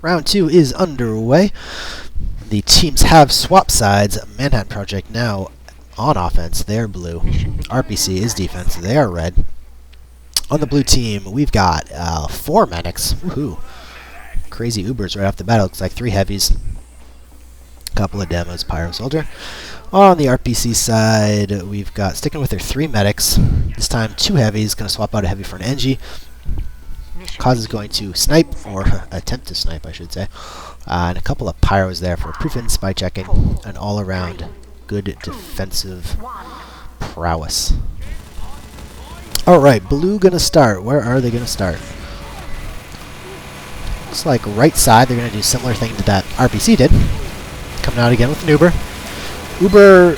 Round 2 is underway. The teams have swapped sides. Manne-Hattin Project now on offense. They're blue. RPC is defense. They are red. On the blue team, we've got 4 medics. Woohoo. Crazy Ubers right off the bat. It looks like 3 heavies. A couple of demos, Pyro Soldier. On the RPC side, we've got, sticking with their 3 medics. This time 2 heavies. Going to swap out a heavy for an NG. Cause is going to snipe, or attempt to snipe, I should say. And a couple of pyros there for proof and spy checking. And all around good defensive prowess. Alright, blue gonna start. Where are they gonna start? Looks like right side, they're gonna do a similar thing to that RPC did. Coming out again with an Uber. Uber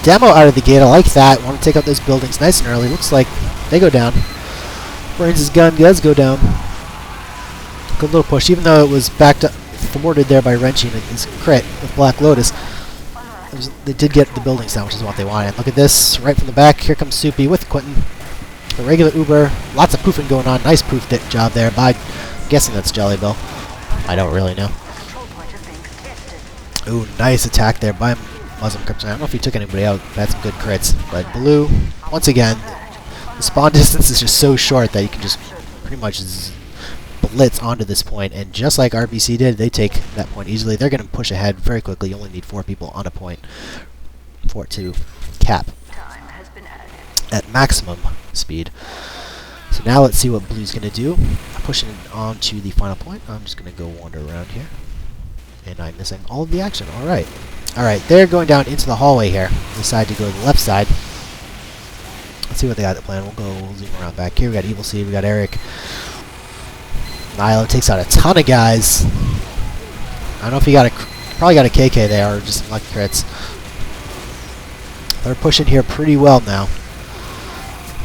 demo out of the gate, I like that. Want to take out those buildings nice and early. Looks like they go down. Brains' gun does go down. Good little push, even though it was backed up, thwarted there by wrenching his crit with Black Lotus. They did get the buildings down, which is what they wanted. Look at this, right from the back. Here comes Soupy with Quentin. The regular Uber, lots of poofing going on. Nice poof job there by, I'm guessing that's Jelly Bill. I don't really know. Ooh, nice attack there by Muslim Krypton. I don't know if he took anybody out, but had some good crits. But blue, once again, the spawn distance is just so short that you can just pretty much blitz onto this point. And just like RBC did, they take that point easily. They're going to push ahead very quickly. You only need 4 people on a point for it to cap at maximum speed. So now let's see what blue's going to do. Pushing on to the final point. I'm just going to go wander around here. And I'm missing all of the action. Alright. Alright, they're going down into the hallway here. They decide to go to the left side. Let's see what they got at the plan. We'll zoom around back here. We got Evil Seed, we got Eric. Nilo takes out a ton of guys. I don't know if he got probably got a KK there, or just some lucky crits. They're pushing here pretty well now.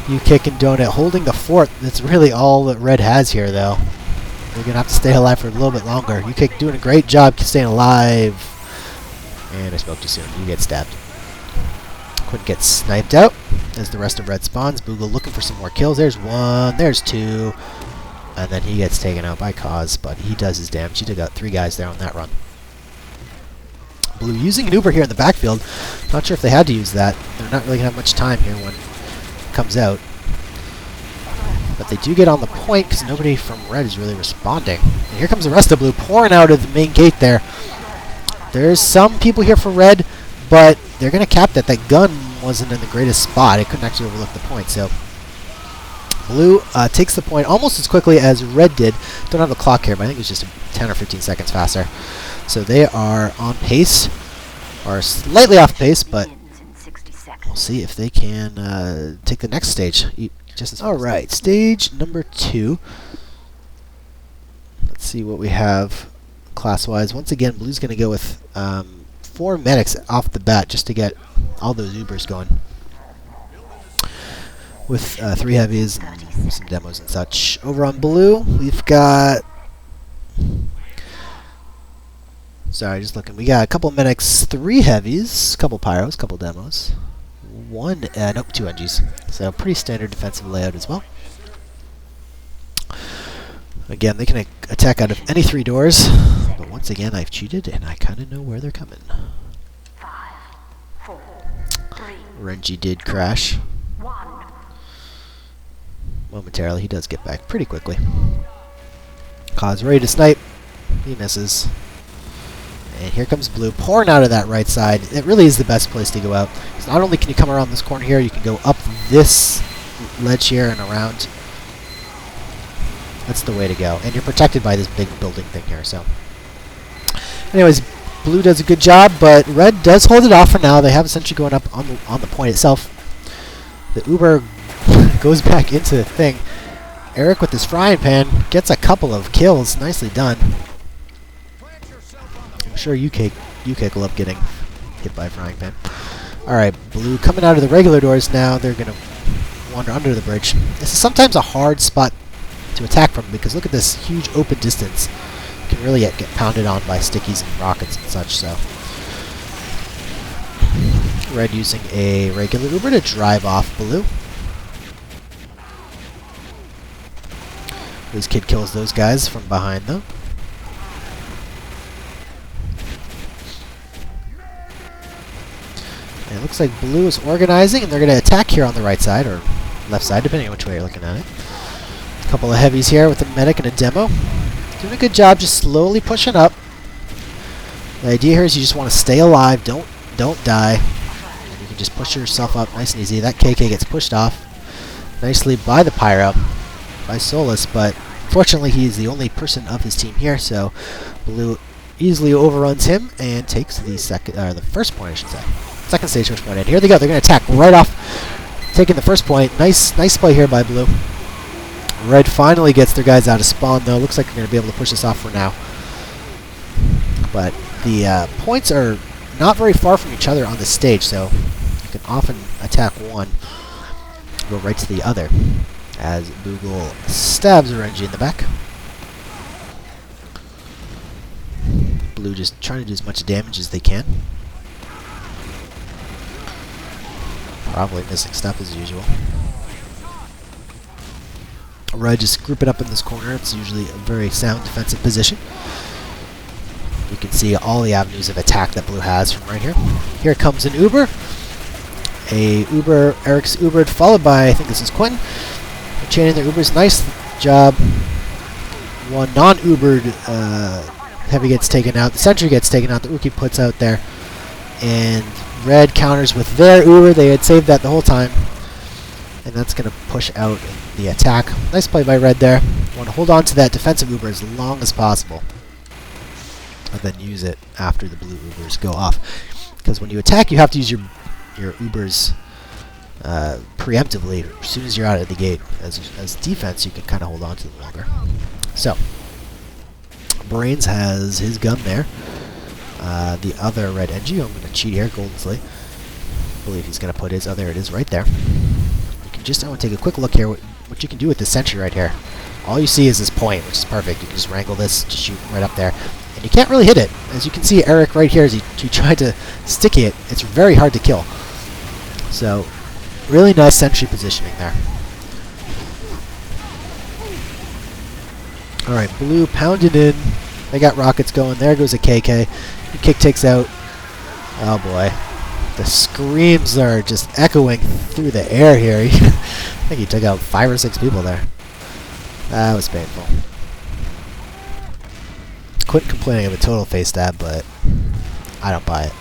You Kick and Donut holding the fort. That's really all that Red has here, though. They're going to have to stay alive for a little bit longer. You Kick doing a great job staying alive. And I spoke too soon. You get stabbed. Quinn gets sniped out as the rest of Red spawns. Boogle looking for some more kills. There's 1. There's 2. And then he gets taken out by Cause, but he does his damage. He took out 3 guys there on that run. Blue using an Uber here in the backfield. Not sure if they had to use that. They're not really going to have much time here when it comes out. But they do get on the point because nobody from Red is really responding. And here comes the rest of Blue pouring out of the main gate there. There's some people here for Red, but they're going to cap that. That gun wasn't in the greatest spot. It couldn't actually overlook the point. So Blue takes the point almost as quickly as Red did. Don't have the clock here, but I think it's just 10 or 15 seconds faster. So they are on pace, or slightly off pace, but we'll see if they can take the next stage. Alright, stage number 2. Let's see what we have class-wise. Once again, Blue's going to go with 4 medics off the bat just to get all those Ubers going. With 3 heavies and some demos and such. Over on Blue, we've got... Sorry, just looking. We got a couple medics, 3 heavies, couple pyros, couple demos. 2 NGs. So pretty standard defensive layout as well. Again, they can attack out of any 3 doors. But once again, I've cheated and I kind of know where they're coming. 5, 4, 3. Renji did crash. Momentarily, he does get back pretty quickly. Cause ready to snipe. He misses. And here comes Blue, pouring out of that right side. It really is the best place to go out. So not only can you come around this corner here, you can go up this ledge here and around. That's the way to go. And you're protected by this big building thing here. So, anyways, Blue does a good job, but Red does hold it off for now. They have essentially going up on the point itself. The Uber goes back into the thing. Eric with his frying pan gets a couple of kills. Nicely done. I'm sure UK will love getting hit by a frying pan. Alright, Blue coming out of the regular doors now. They're going to wander under the bridge. This is sometimes a hard spot to attack from because look at this huge open distance. You can really get pounded on by stickies and rockets and such. So Red using a regular Uber to drive off Blue. This kid kills those guys from behind though. And it looks like blue is organizing, and they're going to attack here on the right side, or left side, depending on which way you're looking at it. A couple of heavies here with a medic and a demo. Doing a good job just slowly pushing up. The idea here is you just want to stay alive, don't die. And you can just push yourself up nice and easy. That KK gets pushed off nicely by the Pyro, by Solus, but unfortunately he is the only person of his team here, so blue easily overruns him and takes the first point, I should say. Second stage switch point in. Here they go. They're going to attack right off, taking the first point. Nice play here by blue. Red finally gets their guys out of spawn, though. Looks like they're going to be able to push this off for now. But the points are not very far from each other on this stage, so you can often attack one, go right to the other, as Boogle stabs RNG in the back. Blue just trying to do as much damage as they can. Probably missing stuff as usual. Red just group it up in this corner. It's usually a very sound defensive position. You can see all the avenues of attack that blue has from right here. Here comes an Uber. Eric's Ubered, followed by, I think this is Quentin. Chaining their Ubers. Nice job. One non-Ubered heavy gets taken out. The sentry gets taken out. The Uki puts out there. And red counters with their Uber. They had saved that the whole time. And that's going to push out the attack. Nice play by red there. Want to hold on to that defensive Uber as long as possible. And then use it after the blue Ubers go off. Because when you attack, you have to use your Ubers preemptively as soon as you're out of the gate. As defense, you can kind of hold on to them longer. So, Brains has his gun there. The other red NG, I'm going to cheat here, Golden Slate. I believe he's going to put his, there it is, right there. I want to take a quick look here what you can do with this sentry right here. All you see is this point, which is perfect. You can just wrangle this, just shoot right up there. And you can't really hit it. As you can see, Eric right here, as he tried to sticky it, it's very hard to kill. So, really nice sentry positioning there. Alright, blue pounded in. They got rockets going. There goes a KK. The kick takes out. Oh boy. The screams are just echoing through the air here. I think he took out 5 or 6 people there. That was painful. Quit complaining of a total face stab, but I don't buy it.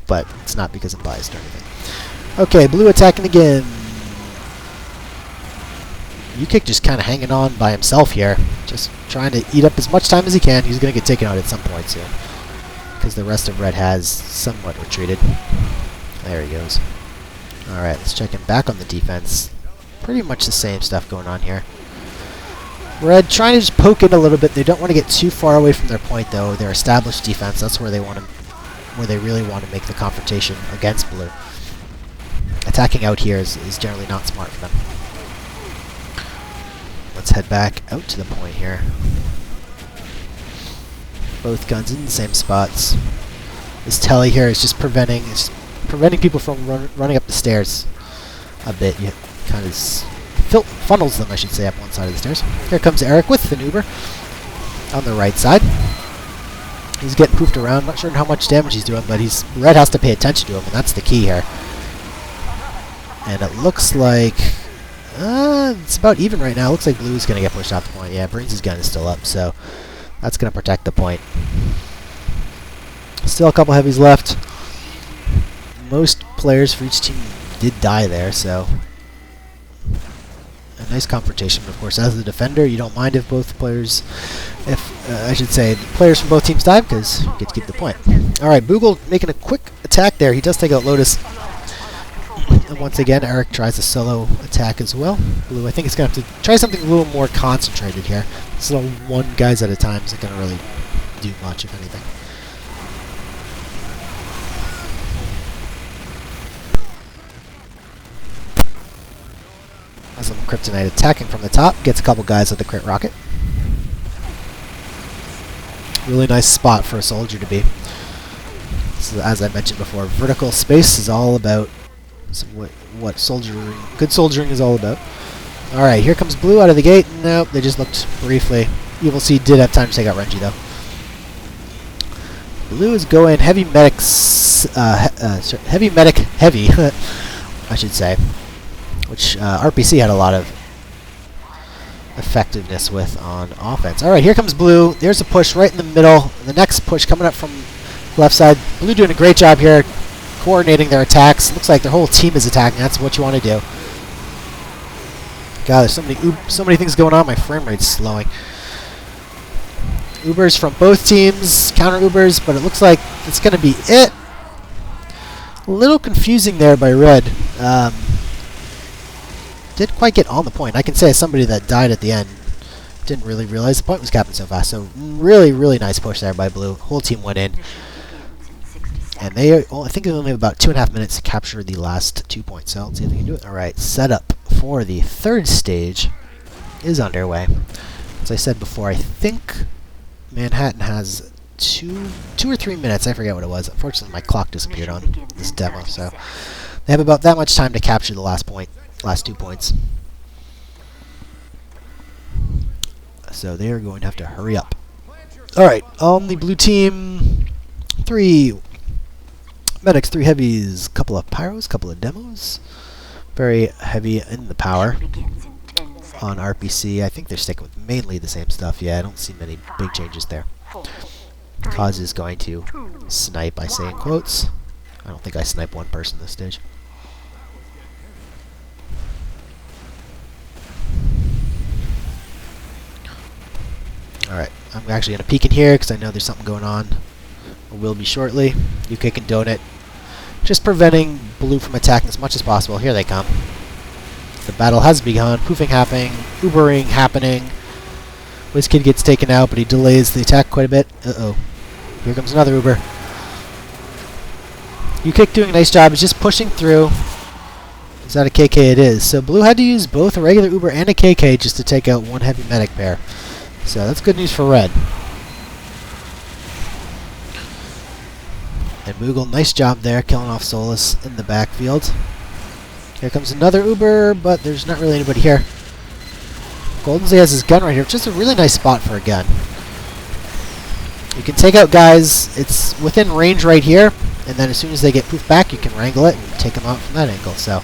But it's not because I'm biased or anything. Okay, blue attacking again. U-Kick just kind of hanging on by himself here. Just trying to eat up as much time as he can. He's going to get taken out at some point soon. Because the rest of red has somewhat retreated. There he goes. Alright, let's check in back on the defense. Pretty much the same stuff going on here. Red trying to just poke in a little bit. They don't want to get too far away from their point, though. Their established defense, that's where they want to, where they really want to make the confrontation against blue. Attacking out here is generally not smart for them. Let's head back out to the point here. Both guns in the same spots. This telly here is just preventing people from running up the stairs a bit. You kind of funnels them, I should say, up one side of the stairs. Here comes Eric with an Uber on the right side. He's getting poofed around. Not sure how much damage he's doing, but red has to pay attention to him, and that's the key here. And it looks like it's about even right now. Looks like blue's going to get pushed off the point. Yeah, Brains' gun is still up, so that's going to protect the point. Still a couple heavies left. Most players for each team did die there, so a nice confrontation. Of course, as the defender, you don't mind if both players, I should say, the players from both teams die, because you get to keep the point. Alright, Boogle making a quick attack there. He does take out Lotus. And once again, Eric tries a solo attack as well. Blue, I think, is going to have to try something a little more concentrated here. So one guys at a time isn't going to really do much, if anything. Muslim Kryptonite attacking from the top. Gets a couple guys with the crit rocket. Really nice spot for a soldier to be. So as I mentioned before, vertical space is all about what good soldiering is all about. Alright, here comes blue out of the gate. Nope, they just looked briefly. Evil Seed did have time to take out Renji, though. Blue is going heavy medics, heavy medic heavy, I should say, which RPC had a lot of effectiveness with on offense. All right, here comes Blue. There's a push right in the middle. The next push coming up from left side. Blue doing a great job here, coordinating their attacks. Looks like their whole team is attacking. That's what you want to do. God, there's so many things going on. My frame rate's slowing. Ubers from both teams, counter Ubers, but it looks like it's going to be it. A little confusing there by Red. Didn't quite get on the point. I can say as somebody that died at the end, didn't really realize the point was happening so fast. So really, really nice push there by Blue. Whole team went in. And they, I think they only have about 2.5 minutes to capture the last 2 points. So let's see if they can do it. All right, setup for the third stage is underway. As I said before, I think Manne-Hattin has two or 3 minutes. I forget what it was. Unfortunately, my clock disappeared on this demo, so they have about that much time to capture the last 2 points. So they are going to have to hurry up. All right, on the blue team, 3 medics, 3 heavies, couple of pyros, couple of demos. Very heavy in the power on RPC. I think they're sticking with mainly the same stuff. Yeah, I don't see many big changes there. Cause is going to snipe, I say in quotes. I don't think I snipe one person this stage. Alright, I'm actually going to peek in here because I know there's something going on. Or will be shortly. UK can donut. Just preventing Blue from attacking as much as possible. Here they come. The battle has begun. Poofing happening. Ubering happening. WizKid gets taken out, but he delays the attack quite a bit. Uh-oh. Here comes another Uber. UK doing a nice job. He's just pushing through. Is that a KK? It is. So Blue had to use both a regular Uber and a KK just to take out one heavy medic pair. So that's good news for Red. And Moogle, nice job there, killing off Solus in the backfield. Here comes another Uber, but there's not really anybody here. Goldensley has his gun right here, which is a really nice spot for a gun. You can take out guys, it's within range right here, and then as soon as they get poofed back, you can wrangle it and take them out from that angle. So,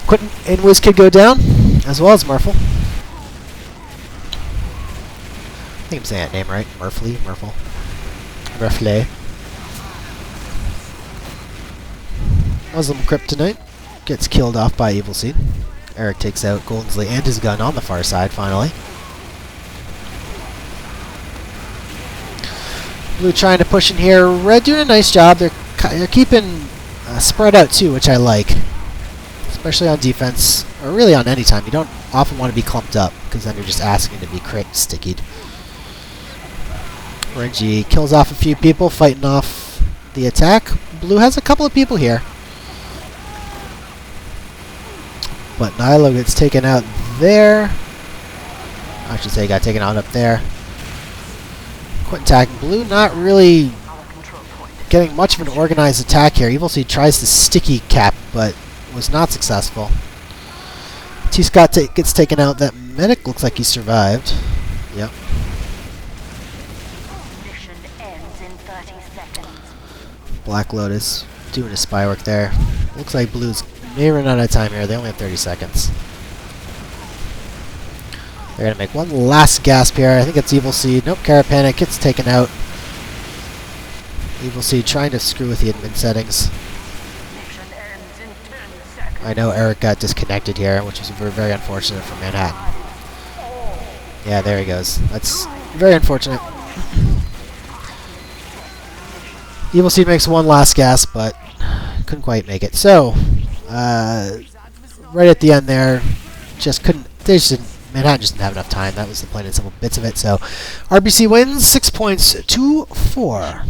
Quentin and WizKid go down, as well as Murphle. I think I'm saying that name right. Murphle. Muslim Kryptonite gets killed off by Evil Seed. Eric takes out Goldensley and his gun on the far side, finally. Blue trying to push in here. Red doing a nice job. They're keeping spread out too, which I like. Especially on defense, or really on any time. You don't often want to be clumped up, because then you're just asking to be stickied. Renji kills off a few people, fighting off the attack. Blue has a couple of people here. But Nilo gets taken out there. I should say he got taken out up there. Quentin attacking Blue, not really getting much of an organized attack here. Evil Seed tries to sticky cap, but was not successful. T-Scott gets taken out. That medic looks like he survived. Yep. Mission ends in 30 seconds. Black Lotus doing his spy work there. Looks like Blue's may run out of time here. They only have 30 seconds. They're going to make one last gasp here. I think it's Evil Seed. Nope, Carapanic gets taken out. Evil Seed trying to screw with the admin settings. Mission ends in 10 seconds. I know Eric got disconnected here, which is very unfortunate for Manne-Hattin. Yeah, there he goes. That's very unfortunate. Evil Seed makes one last gasp, but couldn't quite make it. So, right at the end there, just couldn't. Manne-Hattin just didn't have enough time. That was the plain and simple bits of it. So, RPC wins 6 points to 4.